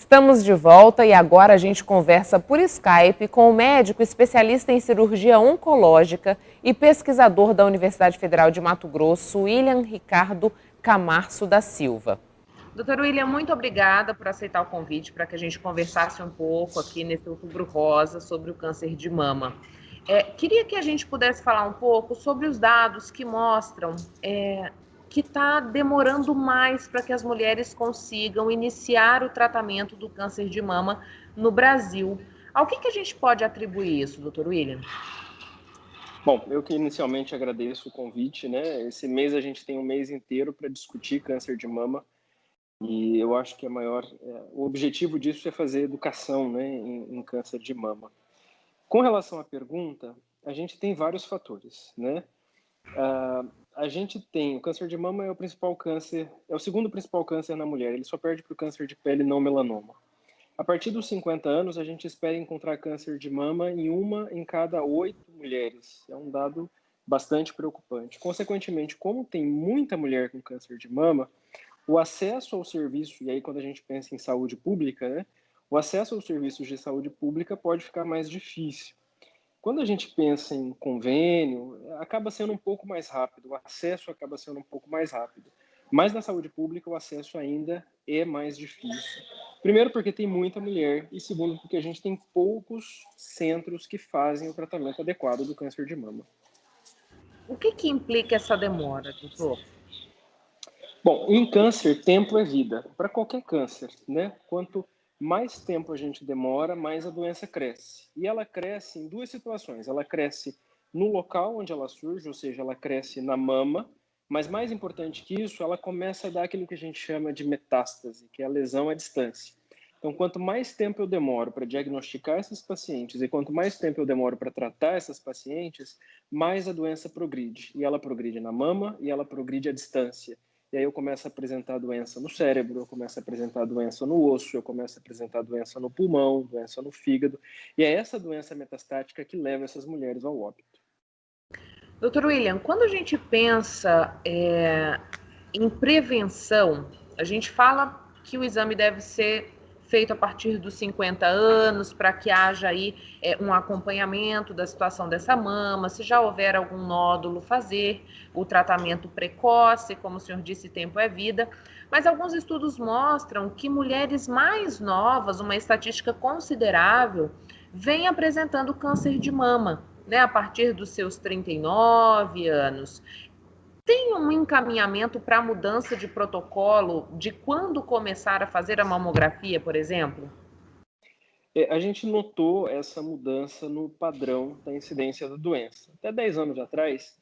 Estamos de volta e agora a gente conversa por Skype com o médico especialista em cirurgia oncológica e pesquisador da Universidade Federal de Mato Grosso, William Ricardo Camarço da Silva. Doutor William, muito obrigada por aceitar o convite para que a gente conversasse um pouco aqui nesse Outubro Rosa sobre o câncer de mama. Queria que a gente pudesse falar um pouco sobre os dados que mostram que está demorando mais para que as mulheres consigam iniciar o tratamento do câncer de mama no Brasil. Ao que a gente pode atribuir isso, doutor William? Bom, eu que inicialmente agradeço o convite, né? Esse mês a gente tem um mês inteiro para discutir câncer de mama e eu acho que o objetivo disso é fazer educação, né, em câncer de mama. Com relação à pergunta, a gente tem vários fatores, né? A gente tem o câncer de mama é o principal câncer, é o segundo principal câncer na mulher. Ele só perde para o câncer de pele não melanoma. A partir dos 50 anos, a gente espera encontrar câncer de mama em 1 em cada 8 mulheres. É um dado bastante preocupante. Consequentemente, como tem muita mulher com câncer de mama, o acesso ao serviço, e aí quando a gente pensa em saúde pública, né, o acesso aos serviços de saúde pública pode ficar mais difícil. Quando a gente pensa em convênio, acaba sendo um pouco mais rápido, o acesso acaba sendo um pouco mais rápido. Mas na saúde pública o acesso ainda é mais difícil. Primeiro porque tem muita mulher e segundo porque a gente tem poucos centros que fazem o tratamento adequado do câncer de mama. O que implica essa demora, doutor? Bom, em câncer, tempo é vida, para qualquer câncer, né? Quanto mais tempo a gente demora, mais a doença cresce. E ela cresce em duas situações. Ela cresce no local onde ela surge, ou seja, ela cresce na mama, mas mais importante que isso, ela começa a dar aquilo que a gente chama de metástase, que é a lesão à distância. Então, quanto mais tempo eu demoro para diagnosticar esses pacientes e quanto mais tempo eu demoro para tratar essas pacientes, mais a doença progride. E ela progride na mama e ela progride à distância. E aí eu começo a apresentar doença no cérebro, eu começo a apresentar doença no osso, eu começo a apresentar doença no pulmão, doença no fígado. E é essa doença metastática que leva essas mulheres ao óbito. Doutor William, quando a gente pensa em prevenção, a gente fala que o exame deve ser feito a partir dos 50 anos, para que haja aí um acompanhamento da situação dessa mama, se já houver algum nódulo, fazer o tratamento precoce, como o senhor disse, tempo é vida. Mas alguns estudos mostram que mulheres mais novas, uma estatística considerável, vem apresentando câncer de mama, né, a partir dos seus 39 anos. Tem um encaminhamento para mudança de protocolo de quando começar a fazer a mamografia, por exemplo? A gente notou essa mudança no padrão da incidência da doença. Até 10 anos atrás,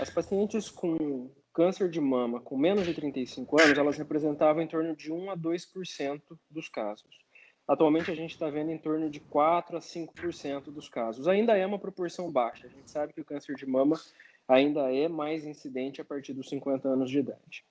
as pacientes com câncer de mama com menos de 35 anos, elas representavam em torno de 1 a 2% dos casos. Atualmente, a gente está vendo em torno de 4 a 5% dos casos. Ainda é uma proporção baixa. A gente sabe que o câncer de mama ainda é mais incidente a partir dos 50 anos de idade.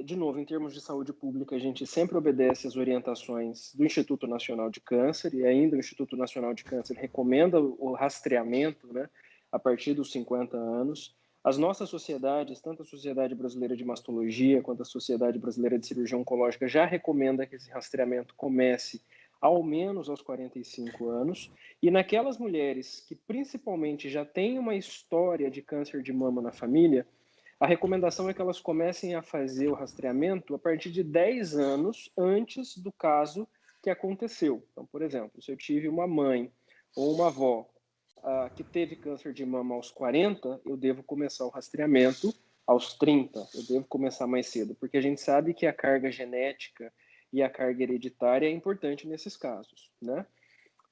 De novo, em termos de saúde pública, a gente sempre obedece às orientações do Instituto Nacional de Câncer, e ainda o Instituto Nacional de Câncer recomenda o rastreamento, né, a partir dos 50 anos. As nossas sociedades, tanto a Sociedade Brasileira de Mastologia quanto a Sociedade Brasileira de Cirurgia Oncológica, já recomenda que esse rastreamento comece ao menos aos 45 anos, e naquelas mulheres que principalmente já têm uma história de câncer de mama na família, a recomendação é que elas comecem a fazer o rastreamento a partir de 10 anos antes do caso que aconteceu. Então, por exemplo, se eu tive uma mãe ou uma avó que teve câncer de mama aos 40, eu devo começar o rastreamento aos 30, eu devo começar mais cedo, porque a gente sabe que a carga genética e a carga hereditária é importante nesses casos, né?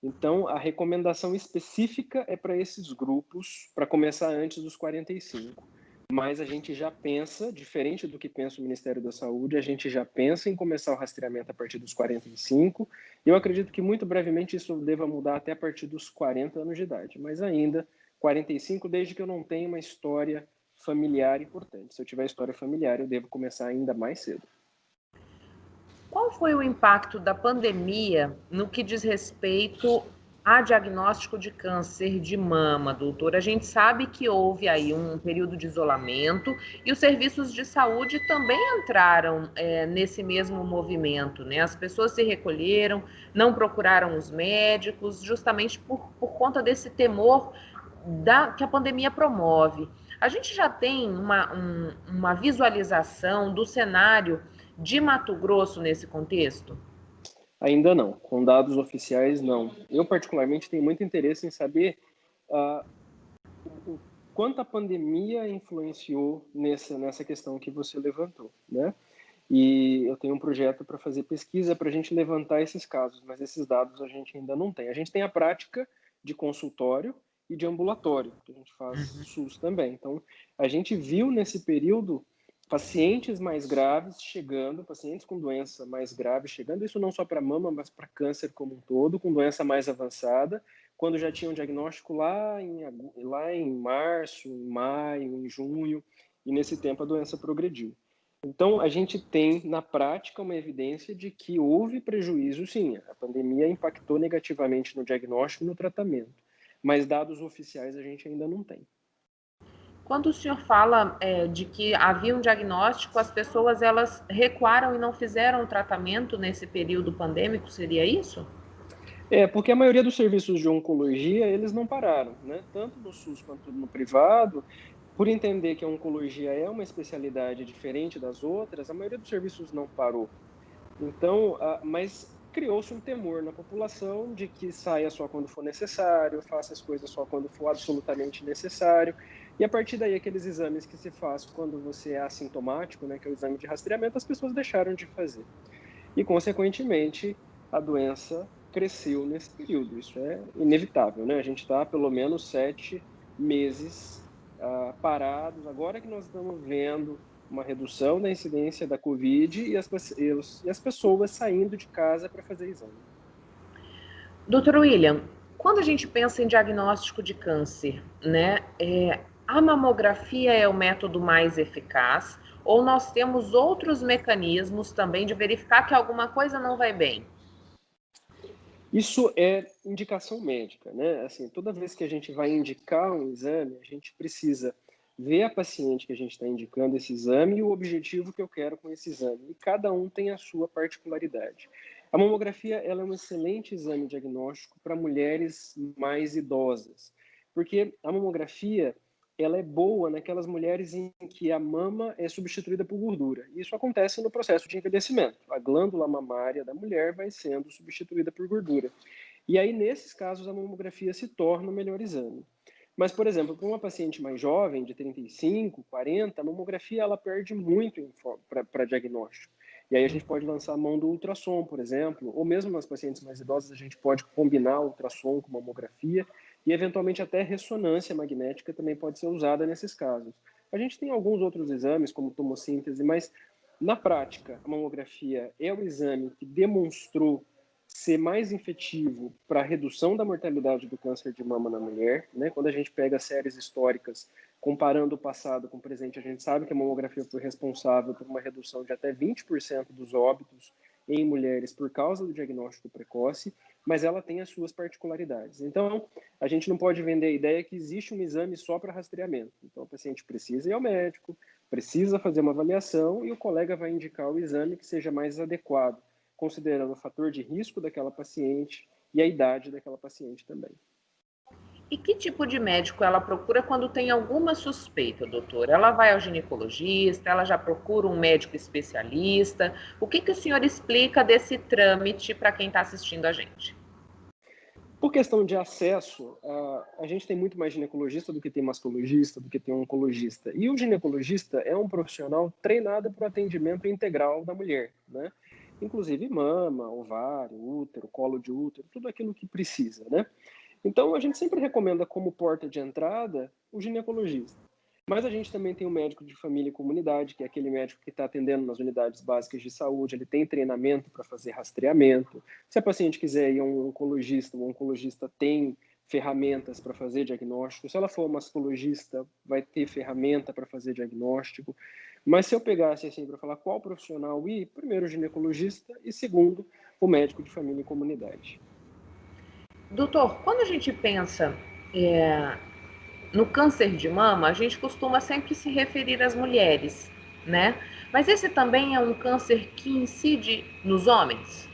Então, a recomendação específica é para esses grupos, para começar antes dos 45. Mas a gente já pensa, diferente do que pensa o Ministério da Saúde, a gente já pensa em começar o rastreamento a partir dos 45. Eu acredito que muito brevemente isso deva mudar até a partir dos 40 anos de idade, mas ainda 45, desde que eu não tenha uma história familiar importante. Se eu tiver história familiar, eu devo começar ainda mais cedo. Qual foi o impacto da pandemia no que diz respeito a diagnóstico de câncer de mama, doutor? A gente sabe que houve aí um período de isolamento e os serviços de saúde também entraram nesse mesmo movimento, né? As pessoas se recolheram, não procuraram os médicos, justamente por conta desse temor que a pandemia promove. A gente já tem uma visualização do cenário de Mato Grosso nesse contexto? Ainda não, com dados oficiais não. Eu particularmente tenho muito interesse em saber o quanto a pandemia influenciou nessa questão que você levantou, né? E eu tenho um projeto para fazer pesquisa para a gente levantar esses casos, mas esses dados a gente ainda não tem. A gente tem a prática de consultório e de ambulatório, que a gente faz SUS também. Então, a gente viu nesse período pacientes mais graves chegando, pacientes com doença mais grave chegando, isso não só para mama, mas para câncer como um todo, com doença mais avançada, quando já tinham diagnóstico lá em março, em maio, em junho, e nesse tempo a doença progrediu. Então, a gente tem, na prática, uma evidência de que houve prejuízo, sim. A pandemia impactou negativamente no diagnóstico e no tratamento, mas dados oficiais a gente ainda não tem. Quando o senhor fala de que havia um diagnóstico, as pessoas elas recuaram e não fizeram o tratamento nesse período pandêmico, seria isso? Porque a maioria dos serviços de oncologia, eles não pararam, né? Tanto no SUS quanto no privado, por entender que a oncologia é uma especialidade diferente das outras, a maioria dos serviços não parou. Então, mas criou-se um temor na população de que saia só quando for necessário, faça as coisas só quando for absolutamente necessário. E a partir daí, aqueles exames que se faz quando você é assintomático, né, que é o exame de rastreamento, as pessoas deixaram de fazer. E, consequentemente, a doença cresceu nesse período. Isso é inevitável, né? A gente está pelo menos 7 meses parados. Agora que nós estamos vendo uma redução da incidência da Covid e as pessoas saindo de casa para fazer exame. Doutor William, quando a gente pensa em diagnóstico de câncer, né, a mamografia é o método mais eficaz ou nós temos outros mecanismos também de verificar que alguma coisa não vai bem? Isso é indicação médica, né? Assim, toda vez que a gente vai indicar um exame, a gente precisa ver a paciente que a gente está indicando esse exame e o objetivo que eu quero com esse exame. E cada um tem a sua particularidade. A mamografia ela é um excelente exame diagnóstico para mulheres mais idosas, porque a mamografia ela é boa naquelas mulheres em que a mama é substituída por gordura. Isso acontece no processo de envelhecimento. A glândula mamária da mulher vai sendo substituída por gordura. E aí, nesses casos, a mamografia se torna o melhor exame. Mas, por exemplo, para uma paciente mais jovem, de 35, 40, a mamografia ela perde muito para diagnóstico. E aí a gente pode lançar a mão do ultrassom, por exemplo, ou mesmo nas pacientes mais idosas a gente pode combinar ultrassom com mamografia e eventualmente até ressonância magnética também pode ser usada nesses casos. A gente tem alguns outros exames, como tomossíntese, mas na prática a mamografia é o exame que demonstrou ser mais efetivo para a redução da mortalidade do câncer de mama na mulher, né? Quando a gente pega séries históricas, comparando o passado com o presente, a gente sabe que a mamografia foi responsável por uma redução de até 20% dos óbitos em mulheres por causa do diagnóstico precoce, mas ela tem as suas particularidades. Então, a gente não pode vender a ideia que existe um exame só para rastreamento. Então, o paciente precisa ir ao médico, precisa fazer uma avaliação e o colega vai indicar o exame que seja mais adequado, considerando o fator de risco daquela paciente e a idade daquela paciente também. E que tipo de médico ela procura quando tem alguma suspeita, doutor? Ela vai ao ginecologista, ela já procura um médico especialista? O que o senhor explica desse trâmite para quem está assistindo a gente? Por questão de acesso, a gente tem muito mais ginecologista do que tem mastologista, do que tem oncologista. E o ginecologista é um profissional treinado para o atendimento integral da mulher, né? Inclusive mama, ovário, útero, colo de útero, tudo aquilo que precisa, né? Então, a gente sempre recomenda como porta de entrada o ginecologista. Mas a gente também tem o médico de família e comunidade, que é aquele médico que está atendendo nas unidades básicas de saúde, ele tem treinamento para fazer rastreamento. Se a paciente quiser ir a um oncologista, o oncologista tem ferramentas para fazer diagnóstico. Se ela for mastologista, vai ter ferramenta para fazer diagnóstico. Mas se eu pegasse assim para falar qual profissional ir, primeiro o ginecologista e segundo o médico de família e comunidade. Doutor, quando a gente pensa é, no câncer de mama, a gente costuma sempre se referir às mulheres, né? Mas esse também é um câncer que incide nos homens?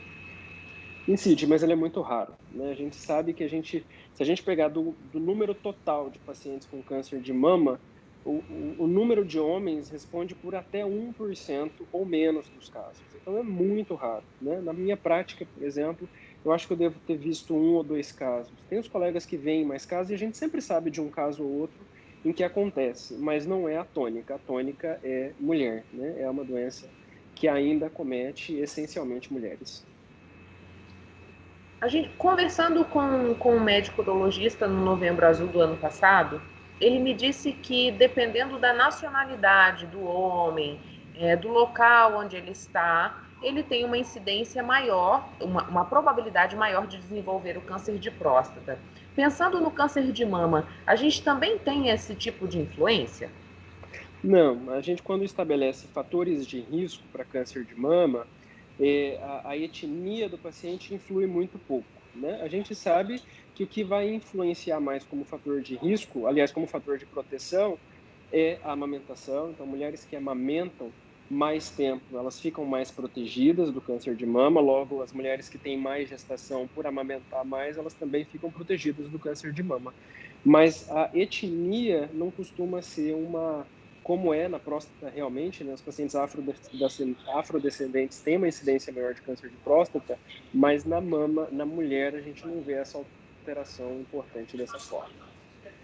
Incide, mas ele é muito raro, né? A gente sabe que se a gente pegar do número total de pacientes com câncer de mama, o número de homens responde por até 1% ou menos dos casos. Então é muito raro, né? Na minha prática, por exemplo, eu acho que eu devo ter visto 1 ou 2 casos. Tem os colegas que veem mais casos e a gente sempre sabe de um caso ou outro em que acontece, mas não é a tônica. A tônica é mulher, né? É uma doença que ainda acomete essencialmente mulheres. A gente, conversando com um médico urologista no Novembro Azul do ano passado, ele me disse que dependendo da nacionalidade do homem, do local onde ele está, ele tem uma incidência maior, uma probabilidade maior de desenvolver o câncer de próstata. Pensando no câncer de mama, a gente também tem esse tipo de influência? Não, a gente quando estabelece fatores de risco para câncer de mama, a etnia do paciente influi muito pouco, né? A gente sabe que o que vai influenciar mais como fator de risco, aliás, como fator de proteção, é a amamentação. Então, mulheres que amamentam mais tempo, elas ficam mais protegidas do câncer de mama. Logo, as mulheres que têm mais gestação por amamentar mais, elas também ficam protegidas do câncer de mama. Mas a etnia não costuma ser uma como é na próstata realmente, né, os pacientes afrodescendentes têm uma incidência maior de câncer de próstata, mas na mama, na mulher, a gente não vê essa alteração importante dessa forma.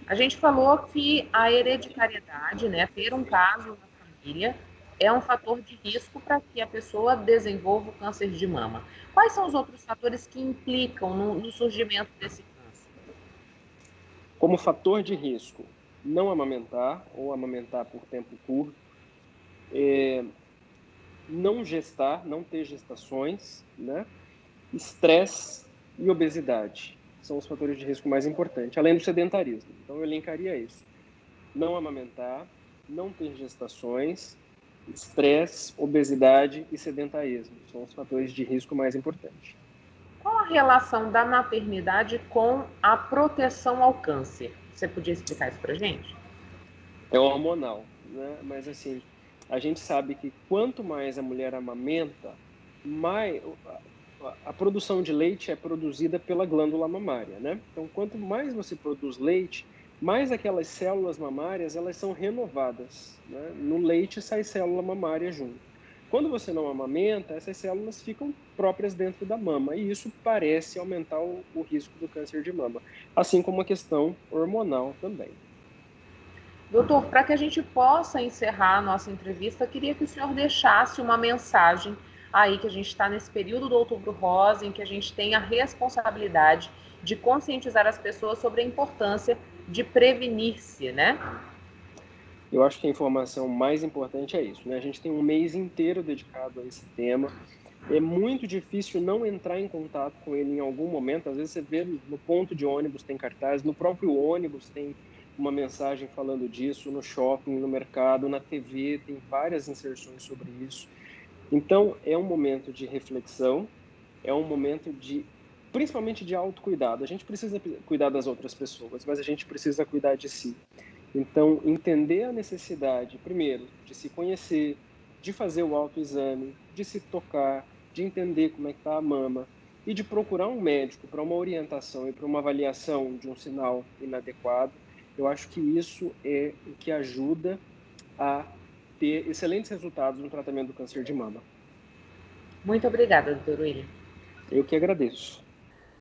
A gente falou que a hereditariedade, né, ter um caso na família, é um fator de risco para que a pessoa desenvolva o câncer de mama. Quais são os outros fatores que implicam no surgimento desse câncer? Como fator de risco, não amamentar ou amamentar por tempo curto, não gestar, não ter gestações, né? Estresse e obesidade são os fatores de risco mais importantes, além do sedentarismo. Então, eu elencaria isso. Não amamentar, não ter gestações, estresse, obesidade e sedentarismo são os fatores de risco mais importantes. Qual a relação da maternidade com a proteção ao câncer? Você podia explicar isso para gente? É hormonal, né? Mas assim, a gente sabe que quanto mais a mulher amamenta, mais a produção de leite é produzida pela glândula mamária, né? Então, quanto mais você produz leite, mais aquelas células mamárias elas são renovadas, né? No leite sai célula mamária junto. Quando você não amamenta, essas células ficam próprias dentro da mama e isso parece aumentar o risco do câncer de mama, assim como a questão hormonal também. Doutor, para que a gente possa encerrar a nossa entrevista, queria que o senhor deixasse uma mensagem aí que a gente está nesse período do Outubro Rosa, em que a gente tem a responsabilidade de conscientizar as pessoas sobre a importância de prevenir-se, né? Eu acho que a informação mais importante é isso, né? A gente tem um mês inteiro dedicado a esse tema. É muito difícil não entrar em contato com ele em algum momento. Às vezes você vê no ponto de ônibus tem cartaz, no próprio ônibus tem uma mensagem falando disso, no shopping, no mercado, na TV, tem várias inserções sobre isso. Então, é um momento de reflexão, é um momento de principalmente de autocuidado. A gente precisa cuidar das outras pessoas, mas a gente precisa cuidar de si. Então, entender a necessidade, primeiro, de se conhecer, de fazer o autoexame, de se tocar, de entender como é que está a mama e de procurar um médico para uma orientação e para uma avaliação de um sinal inadequado, eu acho que isso é o que ajuda a ter excelentes resultados no tratamento do câncer de mama. Muito obrigada, doutor William. Eu que agradeço.